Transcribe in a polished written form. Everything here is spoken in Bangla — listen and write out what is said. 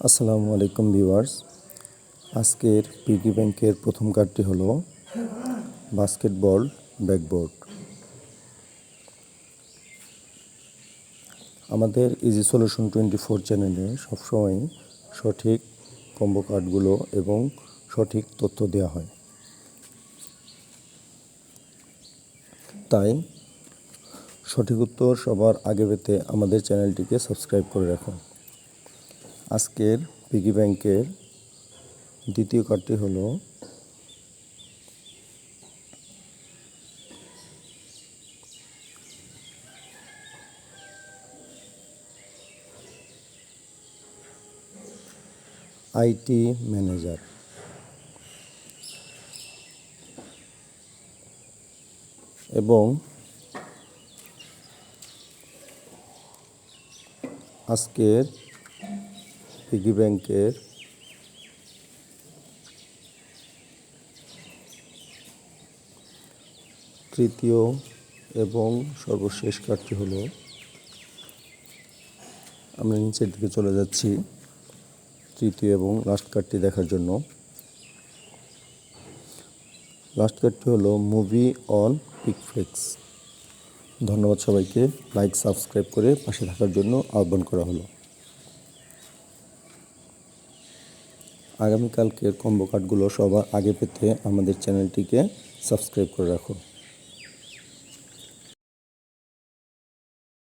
আসসালামু আলাইকুম ভিউয়ার্স। আজকের পিগি ব্যাংকের প্রথম কার্ডটি হলো বাস্কেটবল ব্যাকবোর্ড। আমাদের ইজি সলিউশন 24 চ্যানেলে সবসময় সঠিক কম্বো কার্ডগুলো এবং সঠিক তথ্য দেওয়া হয়, তাই সঠিক উত্তর সবার আগে পেতে আমাদের চ্যানেলটিকে সাবস্ক্রাইব করে রাখুন। আজকের পিগি ব্যাংকের দ্বিতীয় কার্ডটি হলো আইটি ম্যানেজার এবং আজকের পিগি ব্যাংকের তৃতীয় এবং সর্বশেষ কার্ডটি হলো, আমরা নিচের দিকে চলে যাচ্ছি তৃতীয় এবং লাস্ট কার্ডটি দেখার জন্য। লাস্ট কার্ডটি হলো মুভি অন পিকফ্লিক্স। ধন্যবাদ সবাইকে। লাইক সাবস্ক্রাইব করে পাশে থাকার জন্য আহ্বান করা হলো। আগামীকালকের কম্বো কার্ডগুলো সবার আগে পেতে আমাদের চ্যানেলটিকে সাবস্ক্রাইব করে রাখুন।